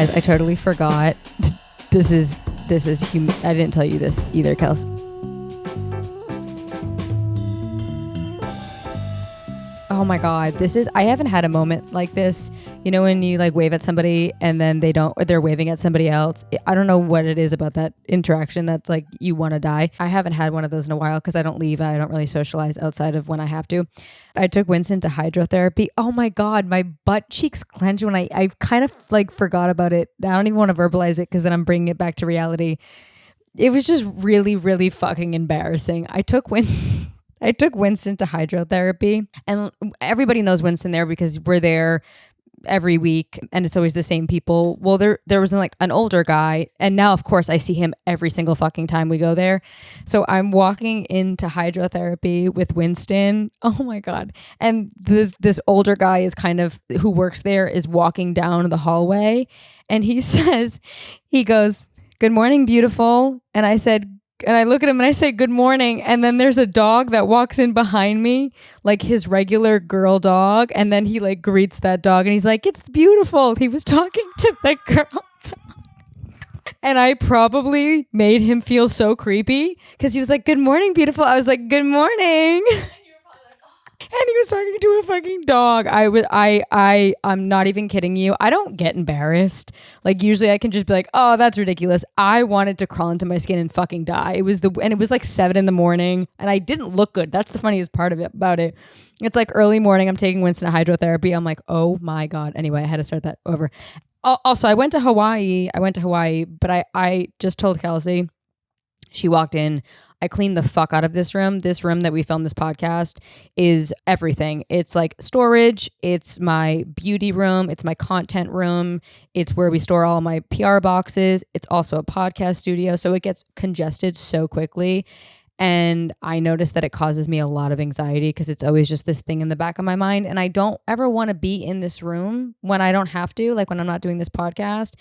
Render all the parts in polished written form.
Guys, I totally forgot. This is I didn't tell you this either, Kels. Oh my God, I haven't had a moment like this. You know, when you like wave at somebody and then they don't, or they're waving at somebody else. I don't know what it is about that interaction that's like, you want to die. I haven't had one of those in a while because I don't leave. I don't really socialize outside of when I have to. I took Winston to hydrotherapy. Oh my God, my butt cheeks clenched when I kind of like forgot about it. I don't even want to verbalize it because then I'm bringing it back to reality. It was just really, really fucking embarrassing. I took Winston to hydrotherapy, and everybody knows Winston there because we're there every week and it's always the same people. Well, there was like an older guy, and now of course I see him every single fucking time we go there. So I'm walking into hydrotherapy with Winston. Oh my God. And this older guy is who works there is walking down the hallway, and he goes, "Good morning, beautiful." And I look at him and I say, "Good morning." And then there's a dog that walks in behind me, like his regular girl dog. And then he like greets that dog and he's like, "It's beautiful." He was talking to the girl dog. And I probably made him feel so creepy because he was like, "Good morning, beautiful." I was like, "Good morning." And he was talking to a fucking dog. I'm not even kidding you. I don't get embarrassed. Like usually I can just be like, "Oh, that's ridiculous." I wanted to crawl into my skin and fucking die. It was like 7 a.m. and I didn't look good. That's the funniest part of it about it. It's like early morning. I'm taking Winston to hydrotherapy. I'm like, oh my God. Anyway, I had to start that over. Also, I went to Hawaii, but I just told Kelsey. She walked in. I cleaned the fuck out of this room. This room that we filmed this podcast is everything. It's like storage. It's my beauty room. It's my content room. It's where we store all my PR boxes. It's also a podcast studio. So it gets congested so quickly. And I noticed that it causes me a lot of anxiety because it's always just this thing in the back of my mind. And I don't ever want to be in this room when I don't have to, like when I'm not doing this podcast.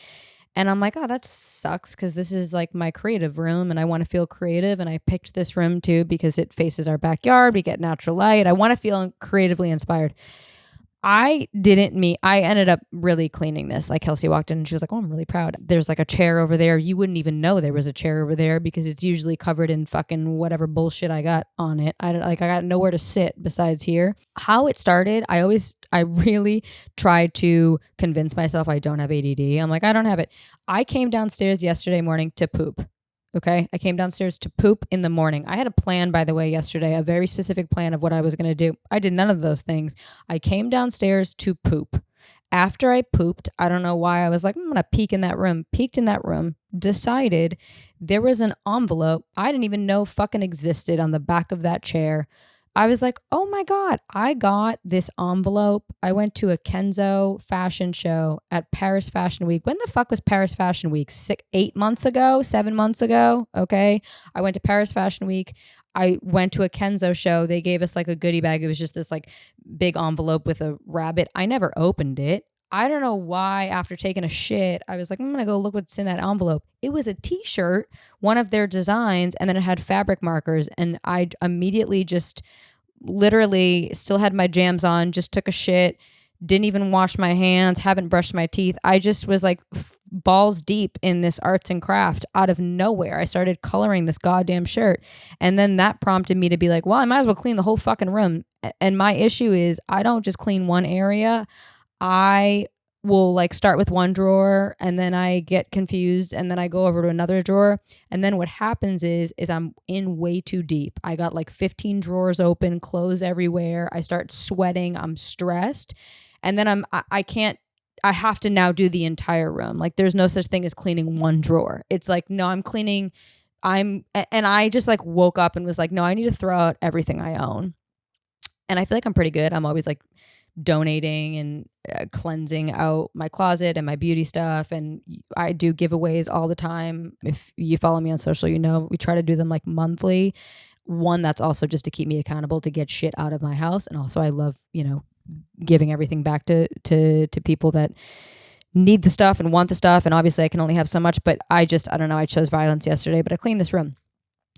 And I'm like, oh, that sucks because this is like my creative room and I want to feel creative. And I picked this room too because it faces our backyard. We get natural light. I want to feel creatively inspired. I ended up really cleaning this. Like Kelsey walked in and she was like, "Oh, I'm really proud." There's like a chair over there. You wouldn't even know there was a chair over there because it's usually covered in fucking whatever bullshit I got on it. I got nowhere to sit besides here. How it started, I really tried to convince myself I don't have ADD. I'm like, I don't have it. I came downstairs yesterday morning to poop. Okay. I came downstairs to poop in the morning. I had a plan, by the way, yesterday, a very specific plan of what I was going to do. I did none of those things. I came downstairs to poop. After I pooped, I don't know why, I was like, I'm going to peeked in that room, decided there was an envelope I didn't even know fucking existed on the back of that chair. I was like, oh my God, I got this envelope. I went to a Kenzo fashion show at Paris Fashion Week. When the fuck was Paris Fashion Week? 7 months ago? Okay. I went to Paris Fashion Week. I went to a Kenzo show. They gave us like a goodie bag. It was just this like big envelope with a rabbit. I never opened it. I don't know why after taking a shit, I was like, I'm going to go look what's in that envelope. It was a t-shirt, one of their designs, and then it had fabric markers. And I immediately just literally still had my jams on, just took a shit, didn't even wash my hands, haven't brushed my teeth. I just was like balls deep in this arts and craft out of nowhere. I started coloring this goddamn shirt. And then that prompted me to be like, well, I might as well clean the whole fucking room. And my issue is I don't just clean one area. I will like start with one drawer and then I get confused and then I go over to another drawer. And then what happens is I'm in way too deep. I got like 15 drawers open, clothes everywhere. I start sweating. I'm stressed. And then I have to now do the entire room. Like there's no such thing as cleaning one drawer. It's like, no, and I just like woke up and was like, no, I need to throw out everything I own. And I feel like I'm pretty good. I'm always like donating and cleansing out my closet and my beauty stuff. And I do giveaways all the time. If you follow me on social, you know, we try to do them like monthly. One, that's also just to keep me accountable to get shit out of my house. And also I love, you know, giving everything back to people that need the stuff and want the stuff. And obviously I can only have so much, but I don't know. I chose violence yesterday, but I cleaned this room.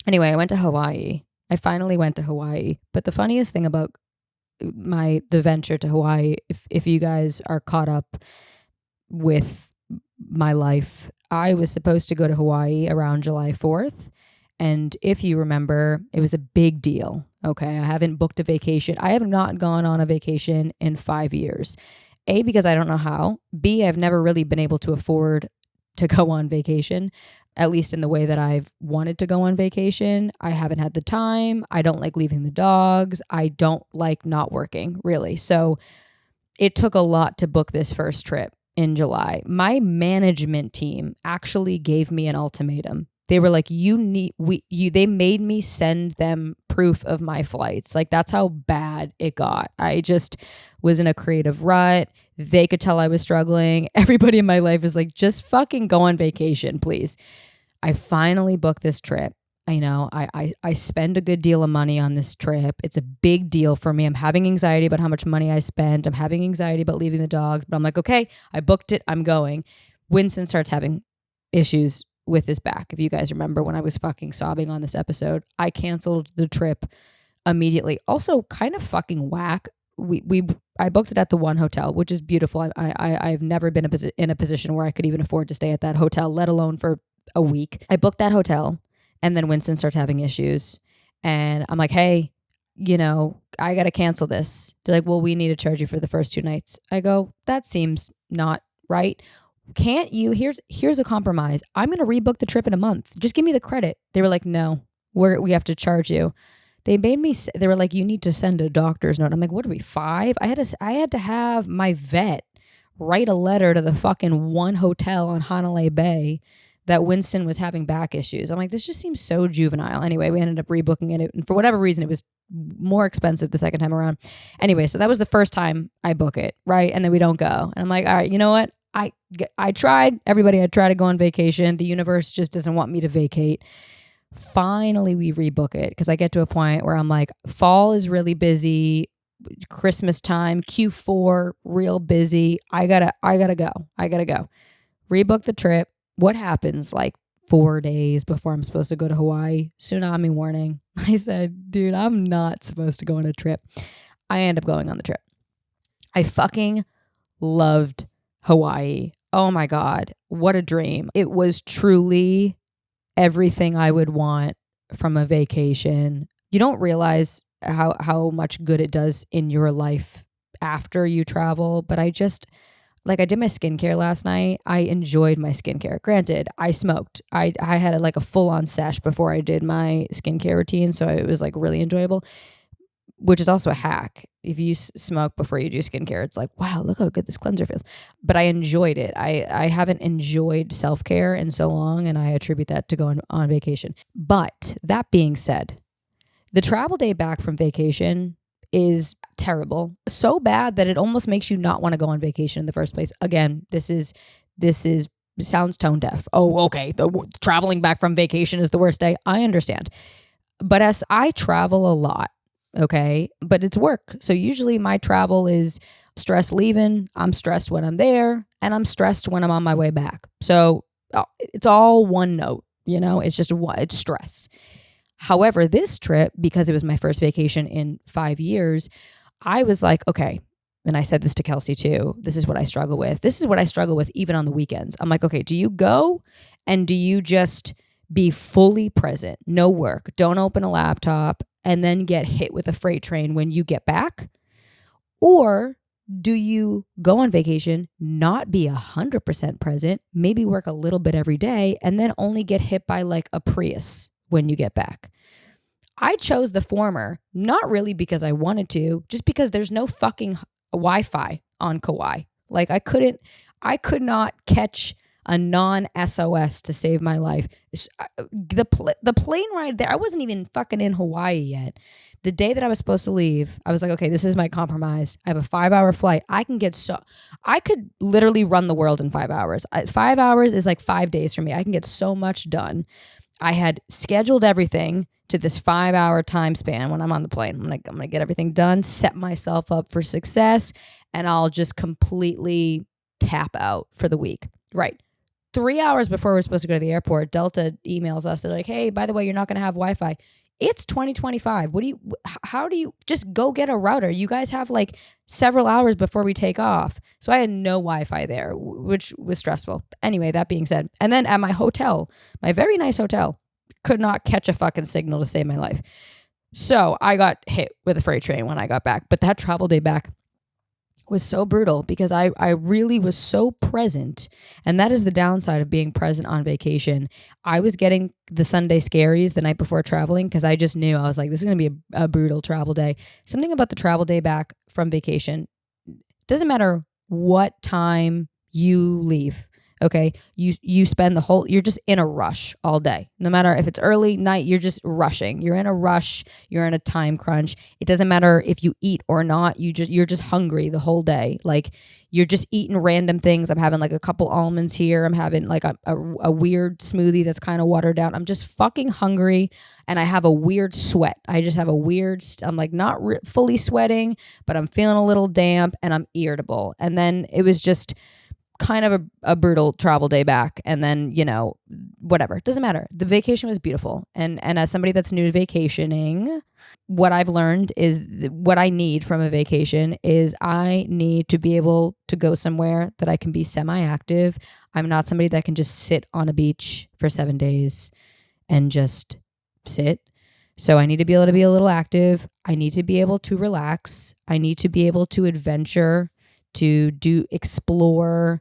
Anyway, I went to Hawaii. I finally went to Hawaii. But the funniest thing about the venture to Hawaii, if you guys are caught up with my life. I was supposed to go to Hawaii around July 4th. And if you remember, it was a big deal. Okay. I haven't booked a vacation. I have not gone on a vacation in 5 years. A, because I don't know how. B, I've never really been able to afford to go on vacation, at least in the way that I've wanted to go on vacation. I haven't had the time. I don't like leaving the dogs. I don't like not working, really. So it took a lot to book this first trip in July. My management team actually gave me an ultimatum. They were like, they made me send them proof of my flights. Like, that's how bad it got. I just was in a creative rut. They could tell I was struggling. Everybody in my life is like, just fucking go on vacation, please. I finally booked this trip. I spend a good deal of money on this trip. It's a big deal for me. I'm having anxiety about how much money I spent. I'm having anxiety about leaving the dogs, but I'm like, okay, I booked it. I'm going. Winston starts having issues with his back. If you guys remember when I was fucking sobbing on this episode, I canceled the trip immediately. Also kind of fucking whack. I booked it at the one hotel, which is beautiful. I've never been in a position where I could even afford to stay at that hotel, let alone for a week. I booked that hotel, and then Winston starts having issues, and I'm like, hey, I got to cancel this. They're like, well, we need to charge you for the first 2 nights. I go, that seems not right. Can't you? Here's a compromise. I'm going to rebook the trip in a month. Just give me the credit. They were like, no, we have to charge you. They were like, you need to send a doctor's note. I'm like, what are we, 5? I had to have my vet write a letter to the fucking one hotel on Hanalei Bay that Winston was having back issues. I'm like, this just seems so juvenile. Anyway, we ended up rebooking it. And for whatever reason, it was more expensive the second time around. Anyway, so that was the first time I book it, right? And then we don't go. And I'm like, all right, you know what? I tried. Everybody, I tried to go on vacation. The universe just doesn't want me to vacate. Finally, we rebook it because I get to a point where I'm like, fall is really busy. Christmas time, Q4, real busy. I gotta go. Rebook the trip. What happens like 4 days before I'm supposed to go to Hawaii? Tsunami warning. I said, dude, I'm not supposed to go on a trip. I end up going on the trip. I fucking loved Hawaii. Oh my God. What a dream. It was truly everything I would want from a vacation. You don't realize how much good it does in your life after you travel, but I did my skincare last night. I enjoyed my skincare. Granted, I smoked. I had a full-on sesh before I did my skincare routine, so it was like really enjoyable, which is also a hack. If you smoke before you do skincare, it's like, wow, look how good this cleanser feels. But I enjoyed it. I haven't enjoyed self-care in so long, and I attribute that to going on vacation. But that being said, the travel day back from vacation is terrible. So bad that it almost makes you not want to go on vacation in the first place. Again, this sounds tone deaf. Oh, okay. The traveling back from vacation is the worst day. I understand. But as I travel a lot, okay, but it's work. So usually my travel is stress leaving, I'm stressed when I'm there, and I'm stressed when I'm on my way back. So it's all one note, it's stress. However, this trip, because it was my first vacation in 5 years, I was like, okay, and I said this to Kelsey too, this is what I struggle with. This is what I struggle with even on the weekends. I'm like, okay, do you go and do you just be fully present, no work, don't open a laptop, and then get hit with a freight train when you get back? Or do you go on vacation, not be 100% present, maybe work a little bit every day, and then only get hit by like a Prius when you get back? I chose the former, not really because I wanted to, just because there's no fucking Wi-Fi on Kauai. Like I could not catch a non-SOS to save my life. The plane ride there, I wasn't even fucking in Hawaii yet. The day that I was supposed to leave, I was like, okay, this is my compromise. I have a 5-hour flight. I could literally run the world in 5 hours. 5 hours is like 5 days for me. I can get so much done. I had scheduled everything to this 5-hour time span when I'm on the plane. I'm gonna get everything done, set myself up for success, and I'll just completely tap out for the week. Right. 3 hours before we're supposed to go to the airport, Delta emails us. They're like, hey, by the way, you're not going to have Wi-Fi. It's 2025. How do you just go get a router? You guys have like several hours before we take off. So I had no Wi-Fi there, which was stressful. Anyway, that being said, and then at my hotel, my very nice hotel, could not catch a fucking signal to save my life. So I got hit with a freight train when I got back. But that travel day back was so brutal because I really was so present. And that is the downside of being present on vacation. I was getting the Sunday scaries the night before traveling because I just knew, I was like, this is going to be a brutal travel day. Something about the travel day back from vacation, doesn't matter what time you leave. Okay. You spend you're just in a rush all day. No matter if it's early, night, you're just rushing. You're in a rush. You're in a time crunch. It doesn't matter if you eat or not. You're just hungry the whole day. Like you're just eating random things. I'm having like a couple almonds here. I'm having like a weird smoothie that's kind of watered down. I'm just fucking hungry and I have a weird sweat. I just have I'm like not fully sweating, but I'm feeling a little damp and I'm irritable. And then it was just kind of a brutal travel day back. And then, whatever. It doesn't matter. The vacation was beautiful. And as somebody that's new to vacationing, what I've learned is what I need from a vacation is I need to be able to go somewhere that I can be semi-active. I'm not somebody that can just sit on a beach for 7 days and just sit. So I need to be able to be a little active. I need to be able to relax. I need to be able to adventure, to explore,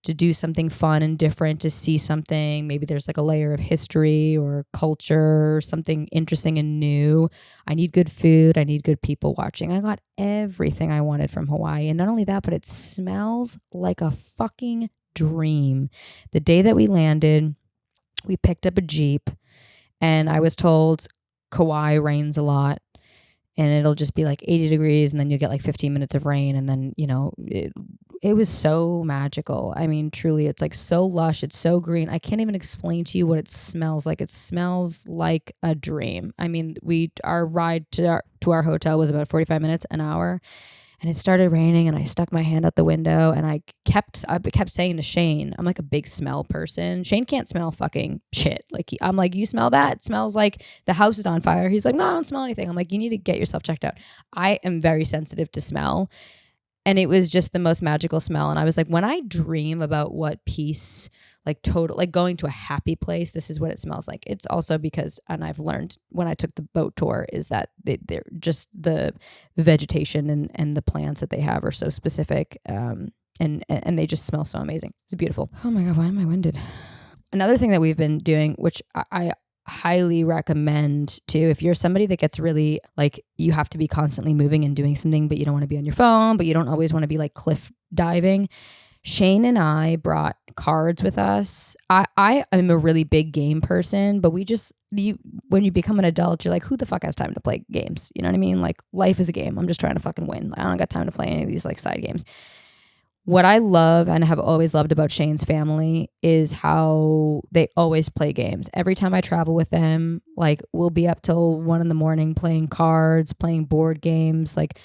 to do something fun and different, to see something. Maybe there's like a layer of history or culture or something interesting and new. I need good food. I need good people watching. I got everything I wanted from Hawaii. And not only that, but it smells like a fucking dream. The day that we landed, we picked up a Jeep and I was told Kauai rains a lot. And it'll just be like 80 degrees and then you'll get like 15 minutes of rain. And then, it was so magical. I mean, truly, it's like so lush. It's so green. I can't even explain to you what it smells like. It smells like a dream. I mean, our ride to our hotel was about 45 minutes, an hour. And it started raining and I stuck my hand out the window and I kept saying to Shane, I'm like a big smell person. Shane can't smell fucking shit. Like I'm like, you smell that? It smells like the house is on fire. He's like, no, I don't smell anything. I'm like, you need to get yourself checked out. I am very sensitive to smell. And it was just the most magical smell. And I was like, when I dream about what peace, like total, like going to a happy place, this is what it smells like. It's also because, and I've learned when I took the boat tour, is that they're just the vegetation and the plants that they have are so specific. And they just smell so amazing. It's beautiful. Oh my God, why am I winded? Another thing that we've been doing, which I highly recommend too, if you're somebody that gets really like you have to be constantly moving and doing something, but you don't want to be on your phone, but you don't always want to be like cliff diving. Shane and I brought cards with us. I am a really big game person, but when you become an adult, you're like, who the fuck has time to play games? You know what I mean? Like life is a game. I'm just trying to fucking win. I don't got time to play any of these like side games. What I love and have always loved about Shane's family is how they always play games. Every time I travel with them, like we'll be up till 1 a.m. playing cards, playing board games. Like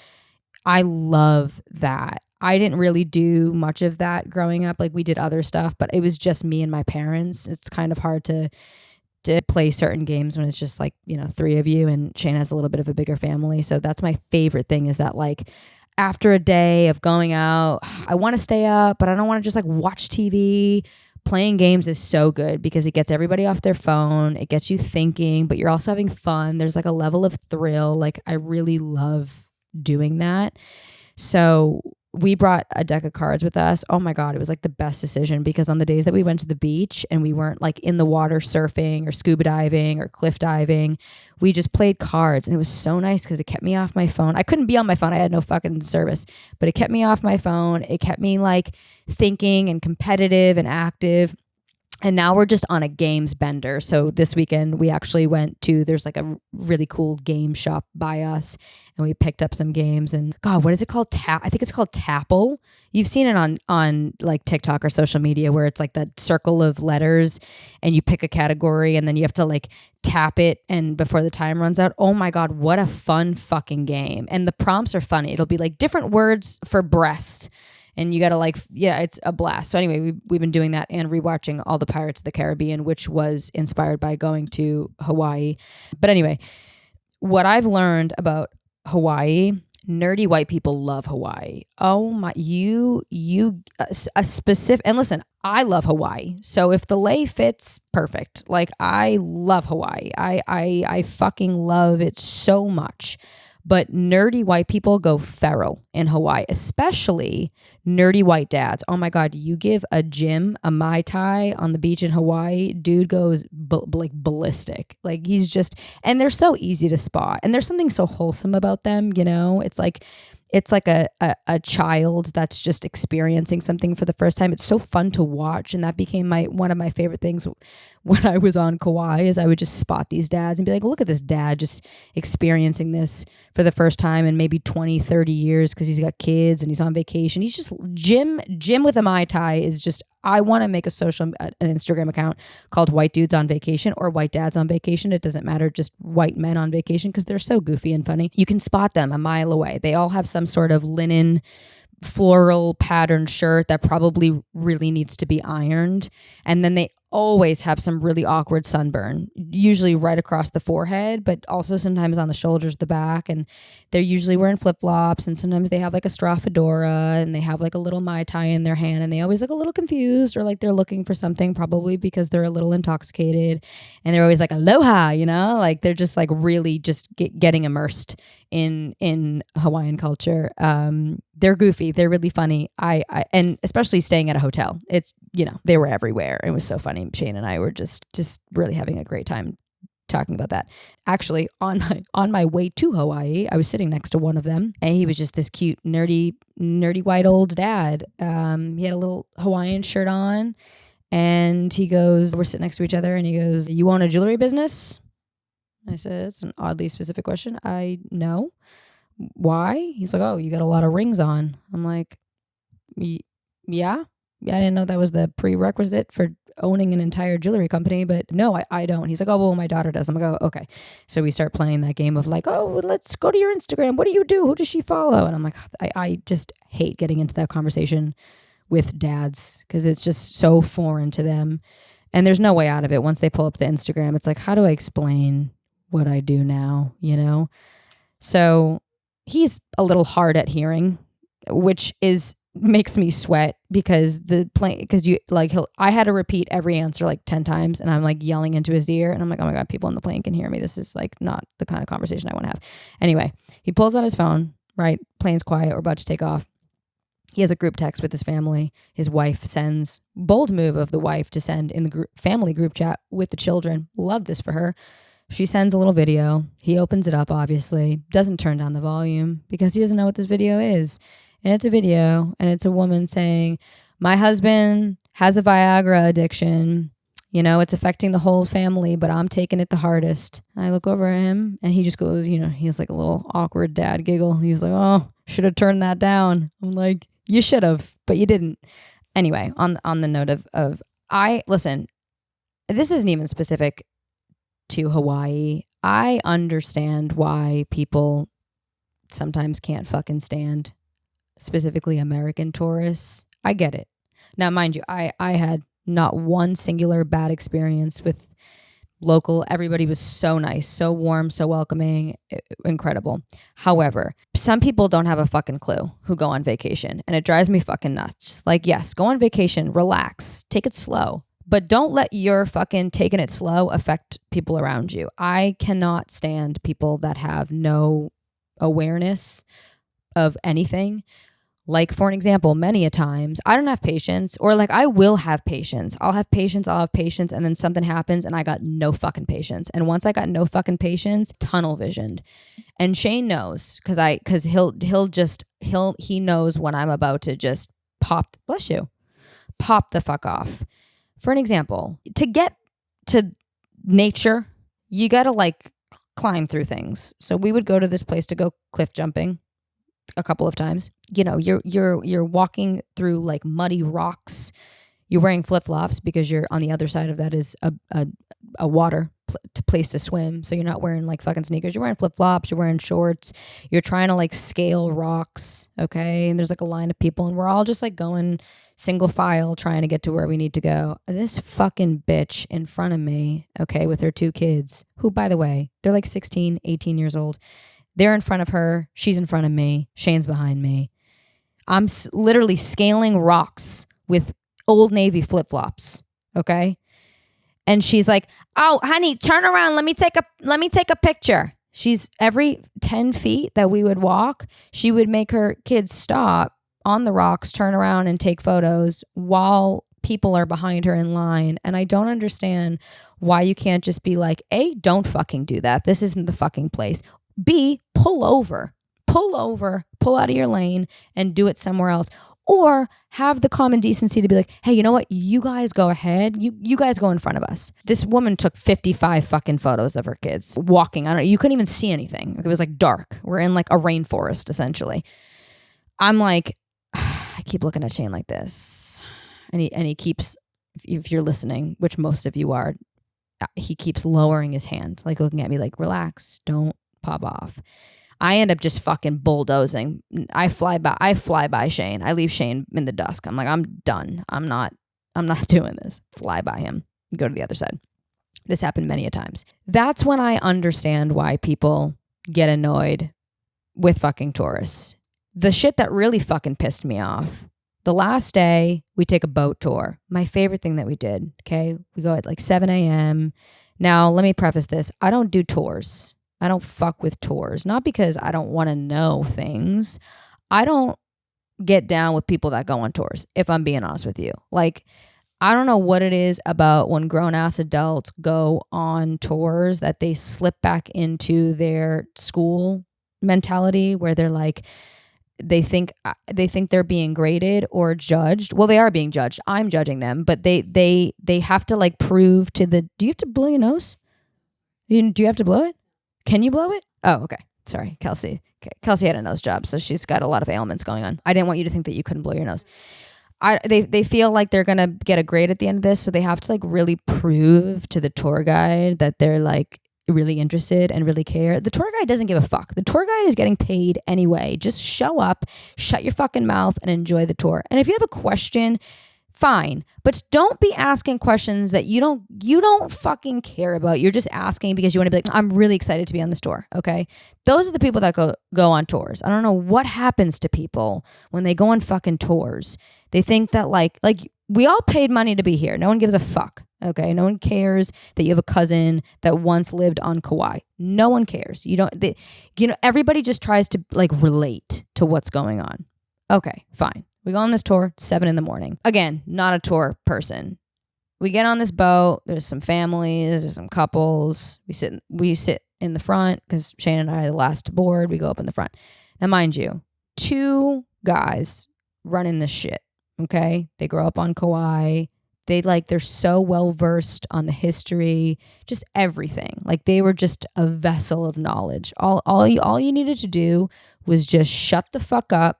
I love that. I didn't really do much of that growing up. Like we did other stuff, but it was just me and my parents. It's kind of hard to play certain games when it's just like, 3 of you, and Shane has a little bit of a bigger family. So that's my favorite thing, is that like after a day of going out, I want to stay up, but I don't want to just like watch TV. Playing games is so good because it gets everybody off their phone. It gets you thinking, but you're also having fun. There's like a level of thrill. Like I really love doing that. So we brought a deck of cards with us. Oh my God, it was like the best decision, because on the days that we went to the beach and we weren't like in the water surfing or scuba diving or cliff diving, we just played cards, and it was so nice because it kept me off my phone. I couldn't be on my phone. I had no fucking service, but it kept me off my phone. It kept me like thinking and competitive and active. And now we're just on a games bender. So this weekend we actually there's like a really cool game shop by us, and we picked up some games. And God, what is it called? I think it's called Tapple. You've seen it on like TikTok or social media, where it's like that circle of letters and you pick a category and then you have to like tap it and before the time runs out. Oh my God, what a fun fucking game. And the prompts are funny. It'll be like different words for breast. And you got to it's a blast. So anyway, we've been doing that and rewatching all the Pirates of the Caribbean, which was inspired by going to Hawaii. But anyway, what I've learned about Hawaii, nerdy white people love Hawaii. Oh my, a specific, and listen, I love Hawaii. So if the lay fits, perfect. Like I love Hawaii. I fucking love it so much. But nerdy white people go feral in Hawaii, especially nerdy white dads. Oh my God, you give a Jim a Mai Tai on the beach in Hawaii, dude goes like ballistic. Like he's just, and they're so easy to spot. And there's something so wholesome about them, you know? It's like a child that's just experiencing something for the first time. It's so fun to watch. And that became one of my favorite things when I was on Kauai, is I would just spot these dads and be like, look at this dad just experiencing this for the first time in maybe 20, 30 years because he's got kids and he's on vacation. He's just Jim with a Mai Tai is just, I want to make an Instagram account called White Dudes on Vacation or White Dads on Vacation. It doesn't matter, just white men on vacation, because they're so goofy and funny. You can spot them a mile away. They all have some sort of linen floral patterned shirt that probably really needs to be ironed. And then they always have some really awkward sunburn, usually right across the forehead, but also sometimes on the shoulders, the back. And they're usually wearing flip-flops, and sometimes they have like a straw fedora, and they have like a little Mai Tai in their hand, and they always look a little confused, or like they're looking for something, probably because they're a little intoxicated, and they're always like aloha, you know, like they're just like really just getting immersed in Hawaiian culture. They're goofy, they're really funny. I and especially staying at a hotel, it's, you know, they were everywhere. It was so funny. Shane and I were just really having a great time talking about that. Actually, on my way to Hawaii, I was sitting next to one of them, and he was just this cute, nerdy white old dad. He had a little Hawaiian shirt on, and he goes, we're sitting next to each other, and he goes, "You own a jewelry business?" I said, "It's an oddly specific question. I know." "Why?" He's like, "Oh, you got a lot of rings on." I'm like, yeah. I didn't know that was the prerequisite for owning an entire jewelry company, but no, I don't. He's like, "Oh, well, my daughter does." I'm like, "Oh, okay." So we start playing that game of like, "Oh, let's go to your Instagram. What do you do? Who does she follow?" And I'm like, I just hate getting into that conversation with dads because it's just so foreign to them. And there's no way out of it. Once they pull up the Instagram, it's like, how do I explain what I do now, you know? So he's a little hard at hearing, which makes me sweat because I had to repeat every answer like 10 times, and I'm like yelling into his ear, and I'm like, oh my God, people on the plane can hear me. This is like not the kind of conversation I want to have. Anyway, he pulls out his phone, right? Plane's quiet. We're about to take off. He has a group text with his family. His wife sends, bold move of the wife to send in the family group chat with the children. Love this for her. She sends a little video. He opens it up, obviously, doesn't turn down the volume because he doesn't know what this video is. And it's a video, and it's a woman saying, "My husband has a Viagra addiction. You know, it's affecting the whole family, but I'm taking it the hardest." I look over at him, and he just goes, you know, he's like a little awkward dad giggle. He's like, "Oh, should have turned that down." I'm like, "You should have, but you didn't." Anyway, on the note of listen, this isn't even specific to Hawaii. I understand why people sometimes can't fucking stand specifically American tourists. I get it. Now, mind you, I had not one singular bad experience with local. Everybody was so nice, so warm, so welcoming, incredible. However, some people don't have a fucking clue who go on vacation, and it drives me fucking nuts. Like, yes, go on vacation, relax, take it slow, but don't let your fucking taking it slow affect people around you. I cannot stand people that have no awareness of anything. Like, for an example, many a times I don't have patience, or like I will have patience. I'll have patience, and then something happens and I got no fucking patience. And once I got no fucking patience, tunnel visioned. And Shane knows because he knows when I'm about to just pop the fuck off. For an example, to get to nature, you got to like climb through things. So we would go to this place to go cliff jumping a couple of times. You know, you're walking through like muddy rocks. You're wearing flip-flops because you're on the other side of that is a water place to swim. So you're not wearing like fucking sneakers. You're wearing flip flops. You're wearing shorts. You're trying to like scale rocks. Okay. And there's like a line of people and we're all just like going single file trying to get to where we need to go. This fucking bitch in front of me, okay, with her 2 kids, who, by the way, they're like 16, 18 years old. They're in front of her. She's in front of me. Shane's behind me. I'm literally scaling rocks with Old Navy flip-flops, okay? And she's like, "Oh, honey, turn around. Let me take a picture." She's every 10 feet that we would walk, she would make her kids stop on the rocks, turn around and take photos while people are behind her in line. And I don't understand why you can't just be like, A, don't fucking do that. This isn't the fucking place. B, pull over, pull out of your lane and do it somewhere else. Or have the common decency to be like, hey, you know what? You guys go ahead. You guys go in front of us. This woman took 55 fucking photos of her kids walking. You couldn't even see anything. It was like dark. We're in like a rainforest, essentially. I'm like, I keep looking at Shane like this. And he keeps, if you're listening, which most of you are, he keeps lowering his hand, like looking at me like, relax, don't pop off. I end up just fucking bulldozing. I fly by Shane. I leave Shane in the dusk. I'm like, I'm done. I'm not doing this. Fly by him. Go to the other side. This happened many a times. That's when I understand why people get annoyed with fucking tourists. The shit that really fucking pissed me off. The last day, we take a boat tour. My favorite thing that we did, okay? We go at like 7 a.m. Now, let me preface this. I don't do tours. I don't fuck with tours. Not because I don't want to know things. I don't get down with people that go on tours, if I'm being honest with you. Like, I don't know what it is about when grown-ass adults go on tours that they slip back into their school mentality where they're like, they think they're being graded or judged. Well, they are being judged. I'm judging them, but they have to like prove to the. Do you have to blow your nose? Do you have to blow it? Can you blow it? Oh, okay. Sorry, Kelsey. Kelsey had a nose job, so she's got a lot of ailments going on. I didn't want you to think that you couldn't blow your nose. They feel like they're gonna get a grade at the end of this, so they have to like really prove to the tour guide that they're like really interested and really care. The tour guide doesn't give a fuck. The tour guide is getting paid anyway. Just show up, shut your fucking mouth, and enjoy the tour. And if you have a question, fine, but don't be asking questions that you don't fucking care about. You're just asking because you want to be like, I'm really excited to be on this tour. Okay, those are the people that go on tours. I don't know what happens to people when they go on fucking tours. They think that like we all paid money to be here. No one gives a fuck. Okay, no one cares that you have a cousin that once lived on Kauai. No one cares. Everybody just tries to like relate to what's going on. Okay, fine. We go on this tour, 7 a.m. Again, not a tour person. We get on this boat. There's some families. There's some couples. We sit in the front because Shane and I are the last to board. We go up in the front. Now, mind you, 2 guys running this shit. Okay, they grow up on Kauai. They're so well versed on the history, just everything. Like they were just a vessel of knowledge. All you needed to do was just shut the fuck up.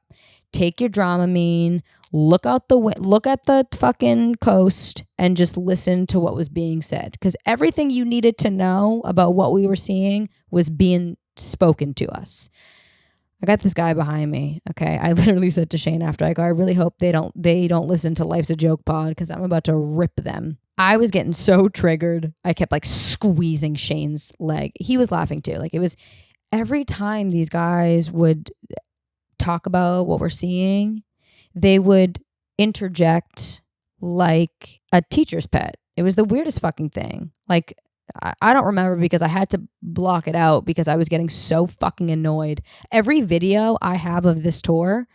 Take your Dramamine, look at the fucking coast and just listen to what was being said. Because everything you needed to know about what we were seeing was being spoken to us. I got this guy behind me. Okay. I literally said to Shane after I go, I really hope they don't listen to Life's a Joke pod because I'm about to rip them. I was getting so triggered. I kept like squeezing Shane's leg. He was laughing too. Like it was every time these guys would talk about what we're seeing, they would interject like a teacher's pet. It was the weirdest fucking thing. Like I don't remember because I had to block it out because I was getting so fucking annoyed. Every video I have of this tour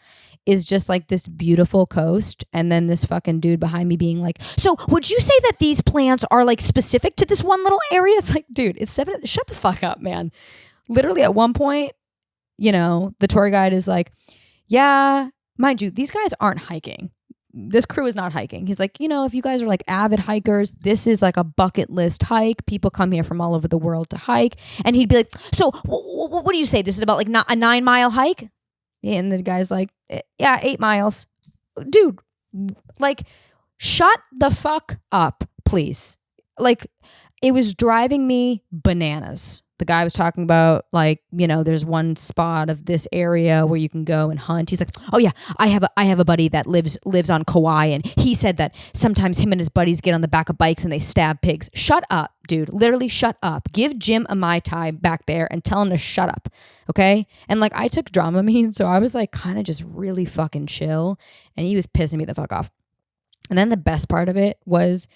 is just like this beautiful coast and then this fucking dude behind me being like, so would you say that these plants are like specific to this one little area? It's like, dude, it's 7. Shut the fuck up, man. Literally at one point, the tour guide is like, yeah, mind you, these guys aren't hiking. This crew is not hiking. He's like, if you guys are like avid hikers, this is like a bucket list hike. People come here from all over the world to hike. And he'd be like, so what do you say? This is about like a 9-mile hike? And the guy's like, yeah, 8 miles. Dude, like, shut the fuck up, please. Like, It was driving me bananas. The guy was talking about like, there's one spot of this area where you can go and hunt. He's like, oh yeah, I have a buddy that lives on Kauai, and he said that sometimes him and his buddies get on the back of bikes and they stab pigs. Shut up, dude. Literally shut up. Give Jim a Mai Tai back there and tell him to shut up. Okay? And like I took Dramamine, so I was like kind of just really fucking chill, and he was pissing me the fuck off. And then the best part of it was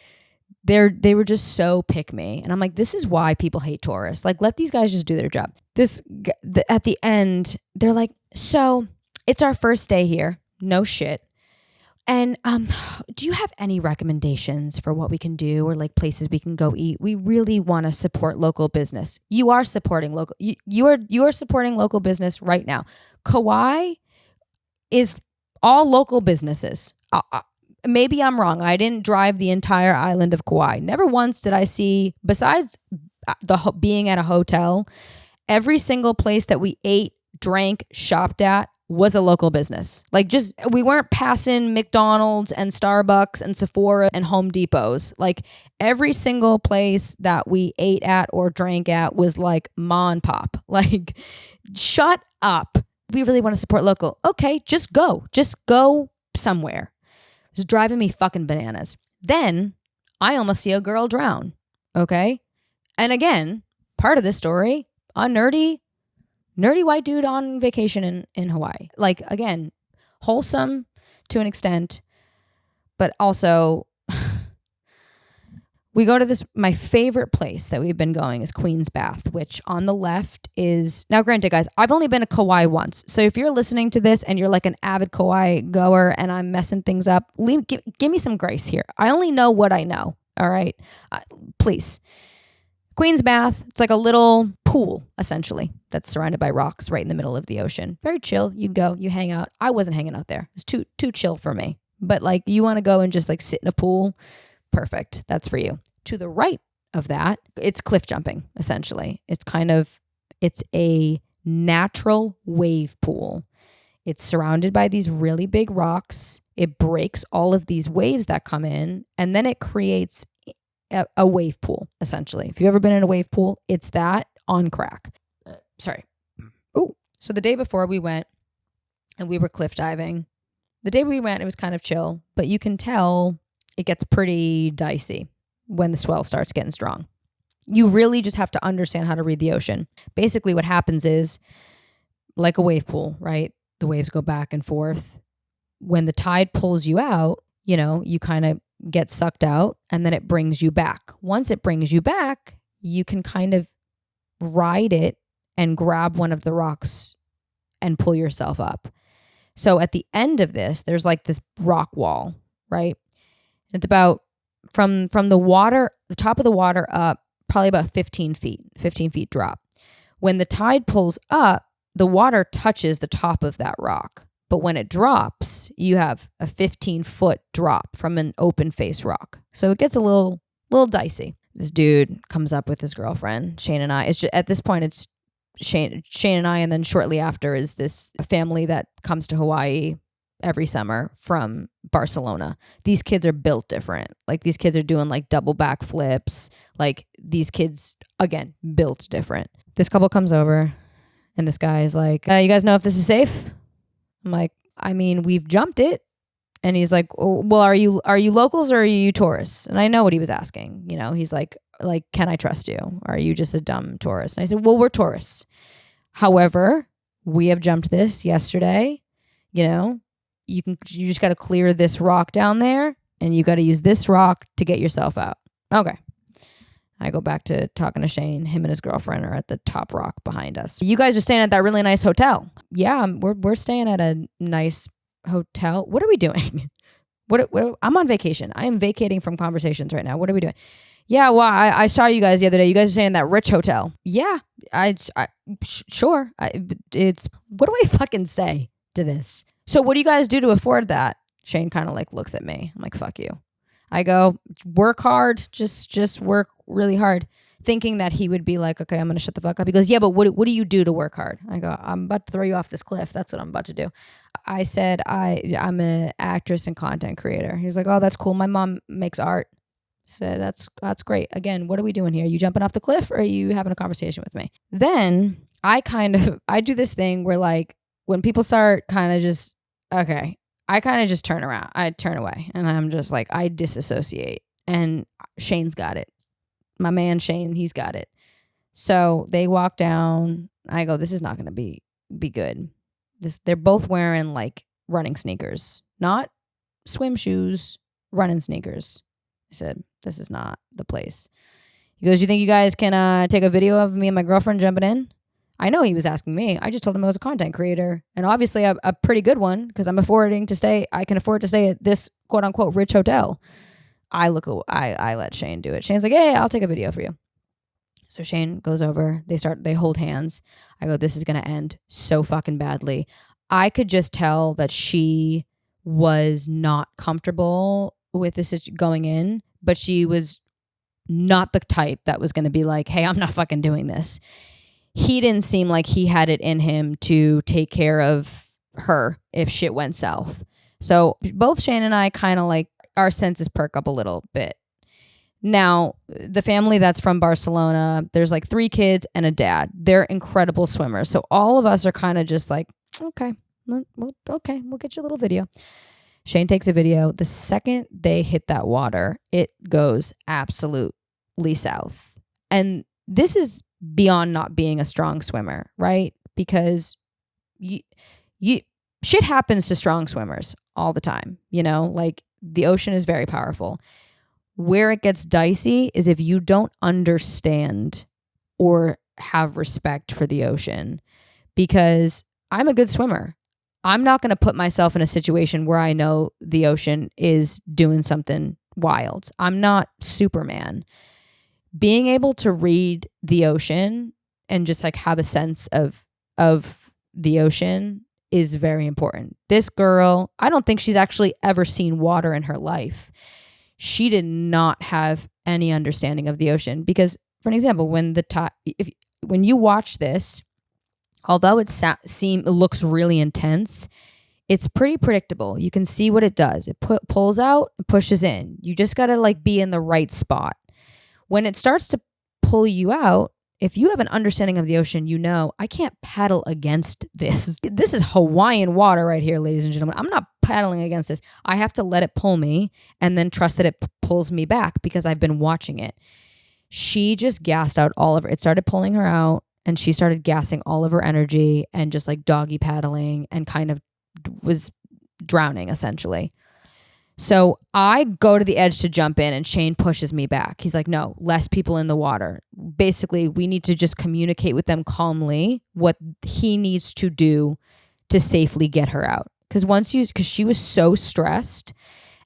they were just so pick me. And I'm like, this is why people hate tourists. Like, let these guys just do their job. At the end, they're like, so it's our first day here. No shit. And do you have any recommendations for what we can do or like places we can go eat? We really want to support local business. You are supporting local. You are supporting local business right now. Kauai is all local businesses. Maybe I'm wrong. I didn't drive the entire island of Kauai. Never once did I see, besides being at a hotel, every single place that we ate, drank, shopped at was a local business. Like just, we weren't passing McDonald's and Starbucks and Sephora and Home Depots. Like every single place that we ate at or drank at was like ma and pop. Like, shut up. We really want to support local. Okay, just go somewhere. It was driving me fucking bananas. Then I almost see a girl drown. Okay. And again, part of this story, a nerdy white dude on vacation in Hawaii. Like, again, wholesome to an extent, but also we go to my favorite place that we've been going is Queen's Bath, which on the left is, now granted guys, I've only been to Kauai once. So if you're listening to this and you're like an avid Kauai goer and I'm messing things up, give me some grace here. I only know what I know. All right. Please. Queen's Bath, it's like a little pool, essentially, that's surrounded by rocks right in the middle of the ocean. Very chill. You go, you hang out. I wasn't hanging out there. It's too chill for me. But like, you want to go and just like sit in a pool, perfect. That's for you. To the right of that, it's cliff jumping, essentially. It's a natural wave pool. It's surrounded by these really big rocks. It breaks all of these waves that come in, and then it creates a wave pool, essentially. If you've ever been in a wave pool, it's that on crack. Sorry. Oh, so the day before we went and we were cliff diving, it was kind of chill, but you can tell it gets pretty dicey when the swell starts getting strong. You really just have to understand how to read the ocean. Basically what happens is, like a wave pool, right? The waves go back and forth. When the tide pulls you out, you kind of get sucked out, and then it brings you back. Once it brings you back, you can kind of ride it and grab one of the rocks and pull yourself up. So at the end of this, there's like this rock wall, right? It's about from the top of the water up, probably about 15 feet drop. When the tide pulls up, the water touches the top of that rock. But when it drops, you have a 15-foot drop from an open face rock. So it gets a little dicey. This dude comes up with his girlfriend, Shane and I. It's just, at this point, it's Shane and I, and then shortly after is this family that comes to Hawaii every summer from Barcelona. These kids are built different. Like, these kids are doing like double back flips. Like, these kids, again, built different. This couple comes over, and this guy is like, you guys know if this is safe? I'm like, I mean, we've jumped it. And he's like, oh, well, are you locals or are you tourists? And I know what he was asking. He's like, can I trust you? Or are you just a dumb tourist? And I said, well, we're tourists. However, we have jumped this yesterday. You just got to clear this rock down there, and you got to use this rock to get yourself out. Okay. I go back to talking to Shane. Him and his girlfriend are at the top rock behind us. You guys are staying at that really nice hotel. Yeah, we're staying at a nice hotel. What are we doing? What I'm on vacation. I am vacating from conversations right now. What are we doing? Yeah, well, I saw you guys the other day. You guys are staying in that rich hotel. Yeah, sure. It's what do I fucking say to this? So what do you guys do to afford that? Shane kind of like looks at me. I'm like, fuck you. I go, work hard, just work really hard, thinking that he would be like, okay, I'm going to shut the fuck up. He goes, yeah, but what do you do to work hard? I go, I'm about to throw you off this cliff. That's what I'm about to do. I said, I'm an actress and content creator. He's like, oh, that's cool. My mom makes art. So that's great. Again, what are we doing here? Are you jumping off the cliff or are you having a conversation with me? Then I do this thing where like when people start kind of just, okay, I kind of just turn around. I turn away and I'm just like, I disassociate. And Shane's got it. My man Shane, he's got it. So they walk down. I go, this is not going to be good. They're both wearing like running sneakers, not swim shoes, running sneakers. I said, this is not the place. He goes, you think you guys can take a video of me and my girlfriend jumping in? I know he was asking me. I just told him I was a content creator, and obviously a pretty good one because I can afford to stay at this quote unquote rich hotel. I let Shane do it. Shane's like, hey, I'll take a video for you. So Shane goes over. They hold hands. I go, this is going to end so fucking badly. I could just tell that she was not comfortable with this going in, but she was not the type that was going to be like, hey, I'm not fucking doing this. He didn't seem like he had it in him to take care of her if shit went south. So both Shane and I kind of like our senses perk up a little bit. Now, the family that's from Barcelona, there's like 3 kids and a dad. They're incredible swimmers. So all of us are kind of just like, okay, we'll get you a little video. Shane takes a video. The second they hit that water, it goes absolutely south. And this is beyond not being a strong swimmer, right? Because shit happens to strong swimmers all the time, like the ocean is very powerful. Where it gets dicey is if you don't understand or have respect for the ocean, because I'm a good swimmer. I'm not going to put myself in a situation where I know the ocean is doing something wild. I'm not Superman. Being able to read the ocean and just like have a sense of the ocean is very important. This girl, I don't think she's actually ever seen water in her life. She did not have any understanding of the ocean because, for an example, when you watch this, although it looks really intense, it's pretty predictable. You can see what it does. It pulls out, pushes in. You just got to like be in the right spot. When it starts to pull you out, if you have an understanding of the ocean, I can't paddle against this. This is Hawaiian water right here, ladies and gentlemen. I'm not paddling against this. I have to let it pull me and then trust that it pulls me back because I've been watching it. She just gassed out all of her. It started pulling her out and she started gassing all of her energy and just like doggy paddling and kind of was drowning essentially. So I go to the edge to jump in and Shane pushes me back. He's like, no, less people in the water. Basically, we need to just communicate with them calmly what he needs to do to safely get her out. Because she was so stressed,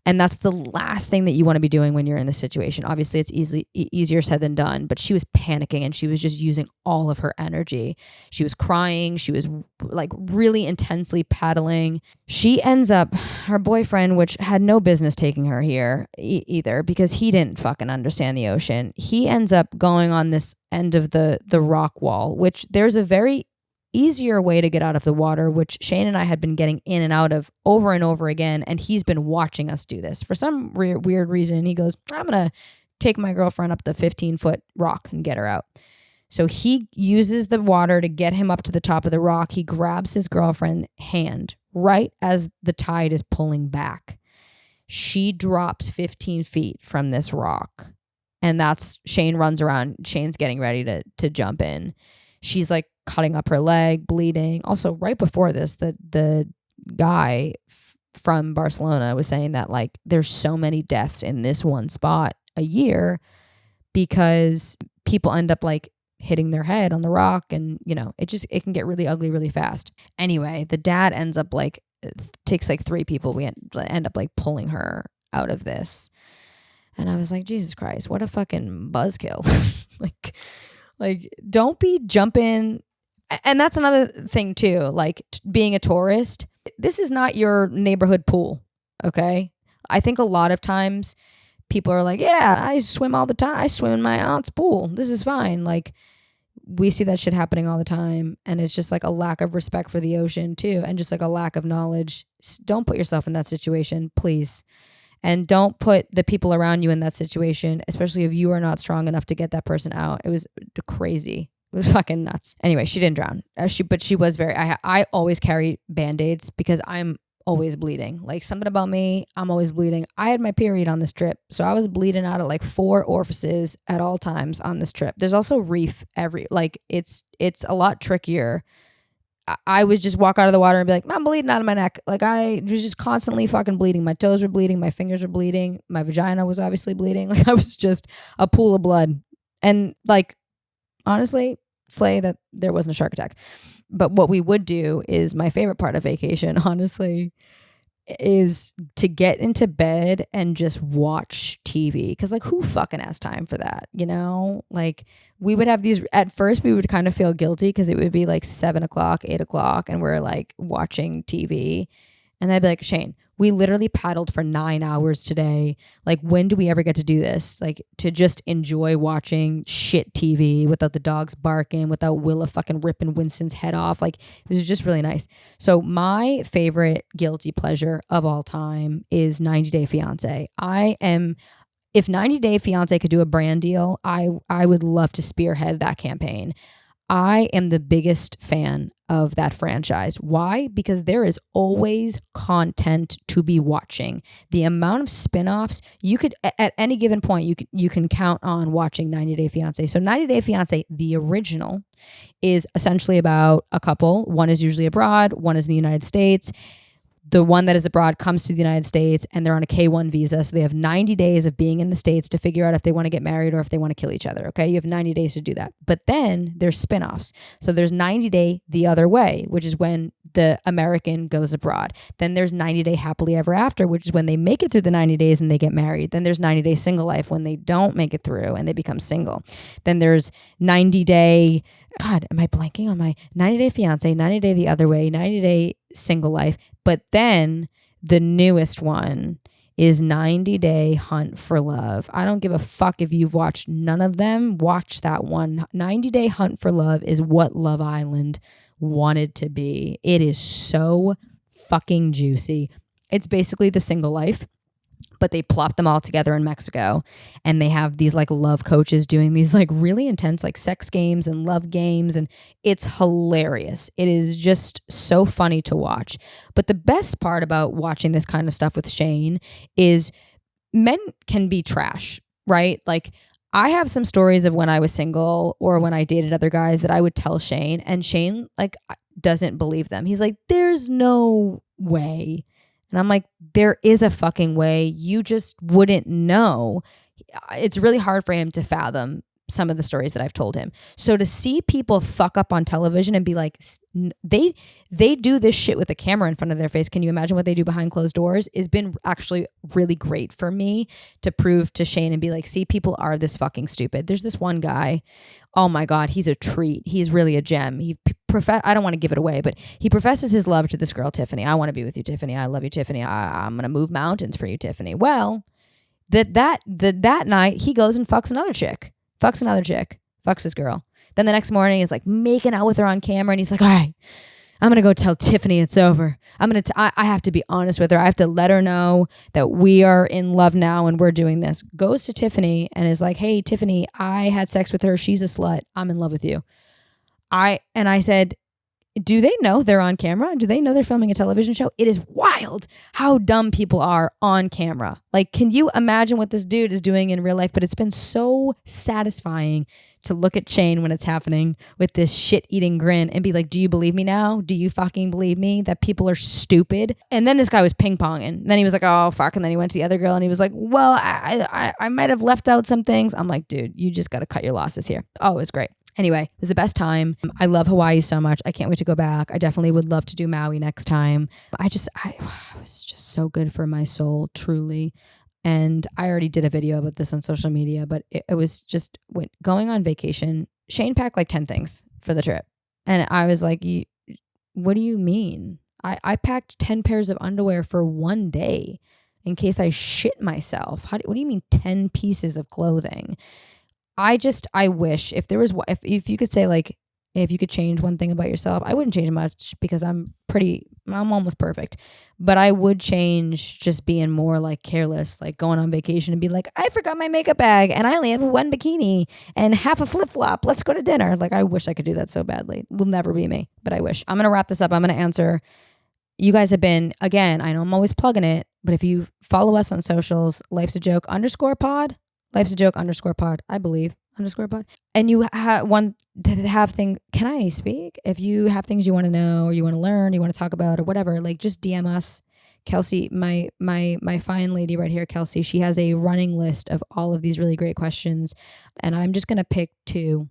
and that's the last thing that you want to be doing when you're in this situation. Obviously, it's easier said than done, but she was panicking and she was just using all of her energy. She was crying. She was like really intensely paddling. She ends up, her boyfriend, which had no business taking her here either because he didn't fucking understand the ocean. He ends up going on this end of the rock wall, which there's a very easier way to get out of the water, which Shane and I had been getting in and out of over and over again, and he's been watching us do this. For some weird reason, he goes, I'm going to take my girlfriend up the 15-foot rock and get her out. So he uses the water to get him up to the top of the rock. He grabs his girlfriend's hand right as the tide is pulling back. She drops 15 feet from this rock, and that's Shane runs around. Shane's getting ready to jump in. She's like cutting up her leg, bleeding. Also, right before this, the guy from Barcelona was saying that like there's so many deaths in this one spot a year because people end up like hitting their head on the rock, and it can get really ugly really fast. Anyway, the dad ends up like takes like 3 people. We end up like pulling her out of this, and I was like, Jesus Christ, what a fucking buzzkill! Like, don't be jumping. And that's another thing too, like being a tourist. This is not your neighborhood pool, okay? I think a lot of times people are like, yeah, I swim all the time. I swim in my aunt's pool. This is fine. Like, we see that shit happening all the time. And it's just like a lack of respect for the ocean too. And just like a lack of knowledge. Don't put yourself in that situation, please. and don't put the people around you in that situation, especially if you are not strong enough to get that person out. It was crazy. It was fucking nuts. Anyway, she didn't drown. But she was very. I always carry Band-Aids because I'm always bleeding. Like, something about me, I'm always bleeding. I had my period on this trip, so I was bleeding out of like 4 orifices at all times on this trip. There's also reef it's a lot trickier. I would just walk out of the water and be like, I'm bleeding out of my neck. Like, I was just constantly fucking bleeding. My toes were bleeding. My fingers were bleeding. My vagina was obviously bleeding. Like, I was just a pool of blood. And like, honestly, slay that there wasn't a shark attack. But what we would do is, my favorite part of vacation, honestly, is to get into bed and just watch TV. Because like, who fucking has time for that? You know, like, we would have these, at first we would kind of feel guilty because it would be like 7 o'clock, 8 o'clock, and we're like watching TV. And I'd be like, Shane, we literally paddled for 9 hours today. Like, when do we ever get to do this? Like, to just enjoy watching shit TV without the dogs barking, without Willa fucking ripping Winston's head off. Like, it was just really nice. So my favorite guilty pleasure of all time is 90 Day Fiance. If 90 Day Fiance could do a brand deal, I would love to spearhead that campaign. I am the biggest fan of that franchise. Why? Because there is always content to be watching. The amount of spin-offs you could, at any given point, you can count on watching 90 Day Fiance. So 90 Day Fiance, the original, is essentially about a couple. One is usually abroad, one is in the United States. The one that is abroad comes to the United States and they're on a K-1 visa. So they have 90 days of being in the States to figure out if they want to get married or if they want to kill each other. Okay. You have 90 days to do that. But then there's spinoffs. So there's 90 Day the Other Way, which is when the American goes abroad. Then there's 90 Day Happily Ever After, which is when they make it through the 90 days and they get married. Then there's 90 Day Single Life, when they don't make it through and they become single. Then there's 90 Day, God, am I blanking on my 90 Day Fiance, 90 Day the Other Way, 90 Day Single Life. But then the newest one is 90 Day Hunt for Love. I don't give a fuck if you've watched none of them. Watch that one. 90 Day Hunt for Love is what Love Island wanted to be. It is so fucking juicy. It's basically The Single Life, but they plop them all together in Mexico, and they have these like love coaches doing these like really intense like sex games and love games, and it's hilarious. It is just so funny to watch. But the best part about watching this kind of stuff with Shane is men can be trash, right? Like, I have some stories of when I was single or when I dated other guys that I would tell Shane, and Shane like doesn't believe them. He's like, there's no way. And I'm like, there is a fucking way. You just wouldn't know. It's really hard for him to fathom some of the stories that I've told him. So to see people fuck up on television and be like, they do this shit with a camera in front of their face. Can you imagine what they do behind closed doors? Has been actually really great for me to prove to Shane and be like, see, people are this fucking stupid. There's this one guy. Oh my God, he's a treat. He's really a gem. I don't want to give it away, but he professes his love to this girl, Tiffany. I want to be with you, Tiffany. I love you, Tiffany. I'm going to move mountains for you, Tiffany. Well, that night he goes and fucks another chick, fucks this girl. Then the next morning he's like making out with her on camera, and he's like, all right, I'm going to go tell Tiffany it's over. I have to be honest with her. I have to let her know that we are in love now and we're doing this. Goes to Tiffany and is like, hey, Tiffany, I had sex with her. She's a slut. I'm in love with you. I said, do they know they're on camera? Do they know they're filming a television show? It is wild how dumb people are on camera. Like, can you imagine what this dude is doing in real life? But it's been so satisfying to look at Shane when it's happening with this shit-eating grin and be like, do you believe me now? Do you fucking believe me that people are stupid? And then this guy was ping-ponging. Then he was like, oh, fuck. And then he went to the other girl and he was like, well, I might have left out some things. I'm like, dude, you just got to cut your losses here. Oh, it was great. Anyway, it was the best time. I love Hawaii so much. I can't wait to go back. I definitely would love to do Maui next time. It was just so good for my soul, truly. And I already did a video about this on social media, but it was just going on vacation. Shane packed like 10 things for the trip. And I was like, what do you mean? I packed 10 pairs of underwear for one day in case I shit myself. What do you mean 10 pieces of clothing? I wish if you could say like, if you could change one thing about yourself, I wouldn't change much because I'm almost perfect. But I would change just being more like careless, like going on vacation and be like, I forgot my makeup bag and I only have one bikini and half a flip flop. Let's go to dinner. Like, I wish I could do that so badly. Will never be me, but I wish. I'm going to wrap this up. I'm going to answer. You guys have been, again, I know I'm always plugging it, but if you follow us on socials, Life's a Joke _pod, Life's a Joke _pod, I believe, _pod. And you have things, can I speak? If you have things you want to know or you want to learn, you want to talk about or whatever, like just DM us. Kelsey, my fine lady right here, Kelsey, she has a running list of all of these really great questions. And I'm just going to pick two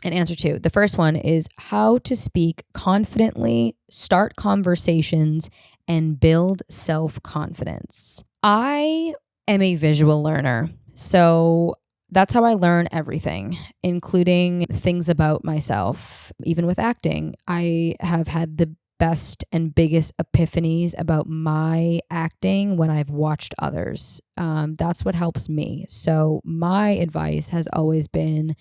and answer two. The first one is how to speak confidently, start conversations, and build self-confidence. I am a visual learner, so that's how I learn everything, including things about myself. Even with acting, I have had the best and biggest epiphanies about my acting when I've watched others. That's what helps me. So my advice has always been,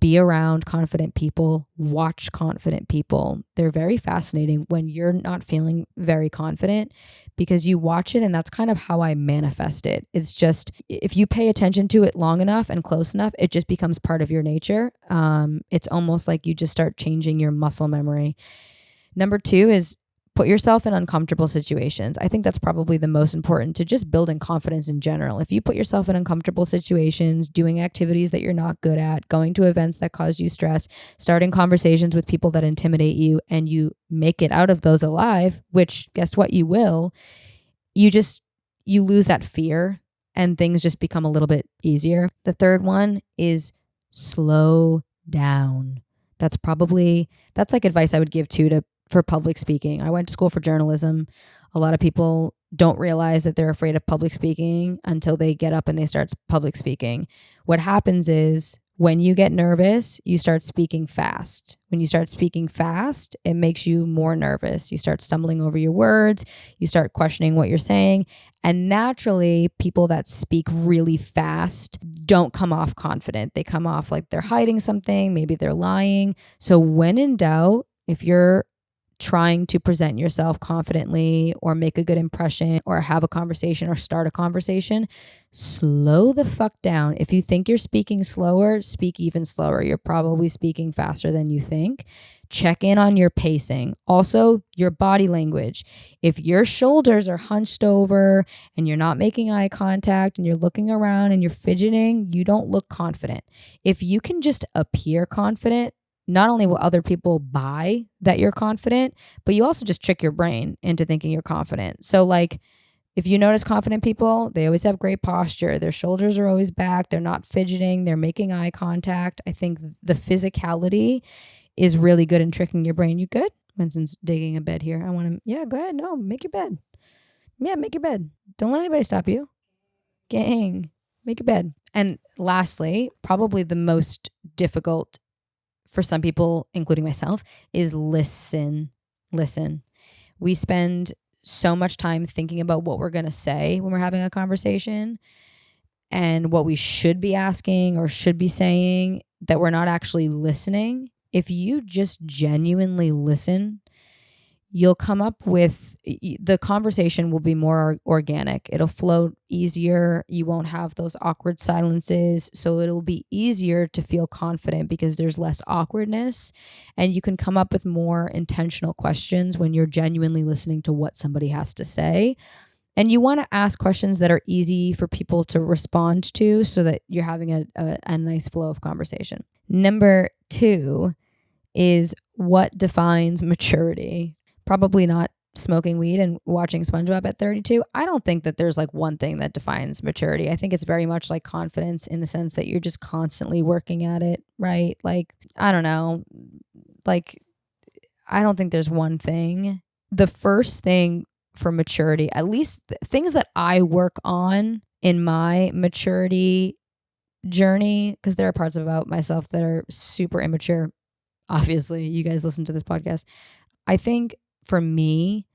be around confident people, watch confident people. They're very fascinating when you're not feeling very confident because you watch it, and that's kind of how I manifest it. It's just, if you pay attention to it long enough and close enough, it just becomes part of your nature. It's almost like you just start changing your muscle memory. Number two is put yourself in uncomfortable situations. I think that's probably the most important to just building confidence in general. If you put yourself in uncomfortable situations, doing activities that you're not good at, going to events that cause you stress, starting conversations with people that intimidate you, and you make it out of those alive, which guess what, you will, you lose that fear and things just become a little bit easier. The third one is slow down. That's like advice I would give for public speaking. I went to school for journalism. A lot of people don't realize that they're afraid of public speaking until they get up and they start public speaking. What happens is when you get nervous, you start speaking fast. When you start speaking fast, it makes you more nervous. You start stumbling over your words. You start questioning what you're saying. And naturally, people that speak really fast don't come off confident. They come off like they're hiding something. Maybe they're lying. So when in doubt, if you're trying to present yourself confidently or make a good impression or have a conversation or start a conversation, slow the fuck down. If you think you're speaking slower, speak even slower. You're probably speaking faster than you think. Check in on your pacing. Also, your body language. If your shoulders are hunched over and you're not making eye contact and you're looking around and you're fidgeting, you don't look confident. If you can just appear confident, not only will other people buy that you're confident, but you also just trick your brain into thinking you're confident. So like, if you notice confident people, they always have great posture. Their shoulders are always back. They're not fidgeting. They're making eye contact. I think the physicality is really good in tricking your brain. You good? Winston's digging a bed here. Yeah, go ahead. No, make your bed. Yeah, make your bed. Don't let anybody stop you. Gang, make your bed. And lastly, probably the most difficult for some people, including myself, is listen. We spend so much time thinking about what we're going to say when we're having a conversation and what we should be asking or should be saying that we're not actually listening. If you just genuinely listen, you'll come up with, the conversation will be more organic. It'll flow easier. You won't have those awkward silences. So it'll be easier to feel confident because there's less awkwardness, and you can come up with more intentional questions when you're genuinely listening to what somebody has to say. And you want to ask questions that are easy for people to respond to so that you're having a nice flow of conversation. Number 2 is what defines maturity. Probably not smoking weed and watching SpongeBob at 32. I don't think that there's like one thing that defines maturity. I think it's very much like confidence in the sense that you're just constantly working at it, right? Like, I don't know. Like, I don't think there's one thing. The first thing for maturity, at least things that I work on in my maturity journey, because there are parts about myself that are super immature. Obviously, you guys listen to this podcast. I think for me,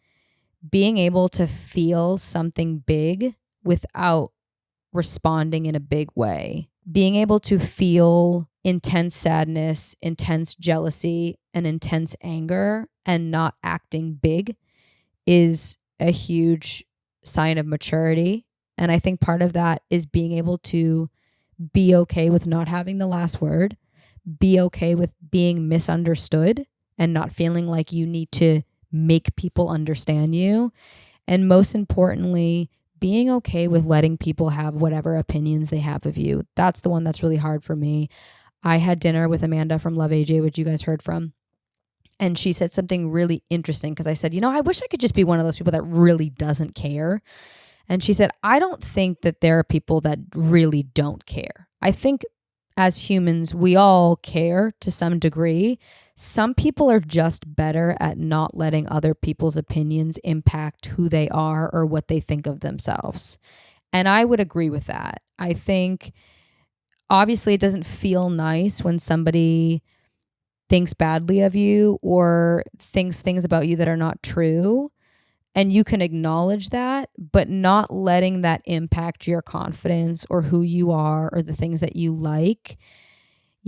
being able to feel something big without responding in a big way being able to feel intense sadness, intense jealousy, and intense anger and not acting big is a huge sign of maturity. And I think part of that is being able to be okay with not having the last word, be okay with being misunderstood and not feeling like you need to make people understand you. And most importantly, being okay with letting people have whatever opinions they have of you. That's the one that's really hard for me. I had dinner with Amanda from Love AJ, which you guys heard from. And she said something really interesting because I said, I wish I could just be one of those people that really doesn't care. And she said, I don't think that there are people that really don't care. I think as humans, we all care to some degree. Some people are just better at not letting other people's opinions impact who they are or what they think of themselves. And I would agree with that. I think obviously it doesn't feel nice when somebody thinks badly of you or thinks things about you that are not true. And you can acknowledge that, but not letting that impact your confidence or who you are or the things that you like.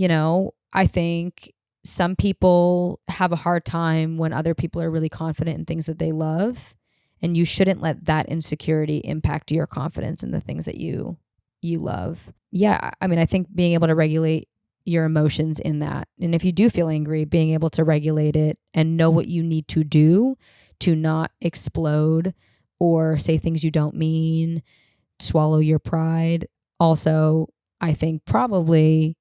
I think some people have a hard time when other people are really confident in things that they love. And you shouldn't let that insecurity impact your confidence in the things that you love. Yeah, I think being able to regulate your emotions in that. And if you do feel angry, being able to regulate it and know what you need to do to not explode or say things you don't mean, swallow your pride. Also, I think probably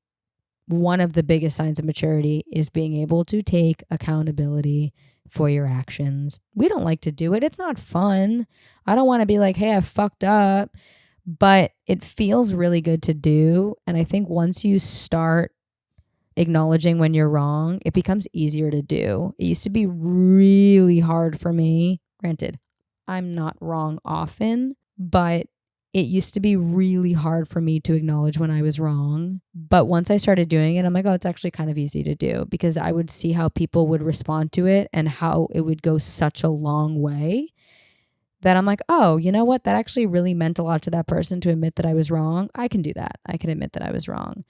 one of the biggest signs of maturity is being able to take accountability for your actions. We don't like to do it. It's not fun. I don't want to be like, hey, I fucked up, but it feels really good to do. And I think once you start acknowledging when you're wrong, it becomes easier to do. It used to be really hard for me. Granted, I'm not wrong often, but it used to be really hard for me to acknowledge when I was wrong. But once I started doing it, I'm like, oh, it's actually kind of easy to do because I would see how people would respond to it and how it would go such a long way that I'm like, oh, you know what? That actually really meant a lot to that person to admit that I was wrong. I can do that. I can admit that I was wrong.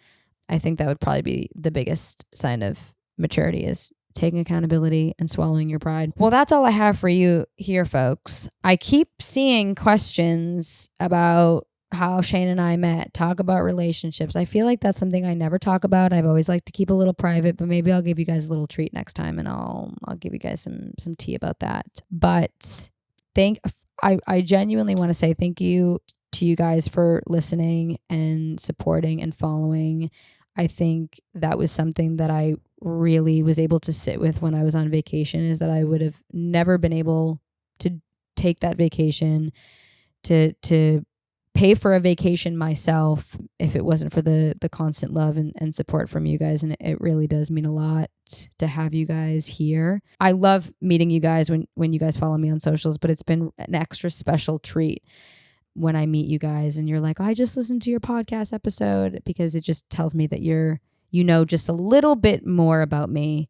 I think that would probably be the biggest sign of maturity is taking accountability and swallowing your pride. Well, that's all I have for you here, folks. I keep seeing questions about how Shane and I met, talk about relationships. I feel like that's something I never talk about. I've always liked to keep a little private, but maybe I'll give you guys a little treat next time and I'll give you guys some tea about that. But I genuinely want to say thank you to you guys for listening and supporting and following. I think that was something that I really was able to sit with when I was on vacation, is that I would have never been able to take that vacation, to pay for a vacation myself if it wasn't for the constant love and support from you guys. And it really does mean a lot to have you guys here. I love meeting you guys when you guys follow me on socials, but it's been an extra special treat when I meet you guys and you're like, oh, I just listened to your podcast episode, because it just tells me that you know just a little bit more about me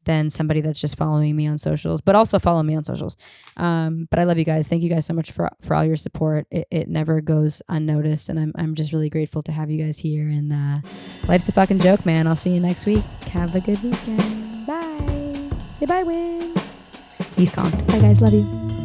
than somebody that's just following me on socials, but also follow me on socials. But I love you guys. Thank you guys so much for all your support. It never goes unnoticed. And I'm just really grateful to have you guys here. And life's a fucking joke, man. I'll see you next week. Have a good weekend. Bye. Say bye, Win. He's gone. Bye, guys. Love you.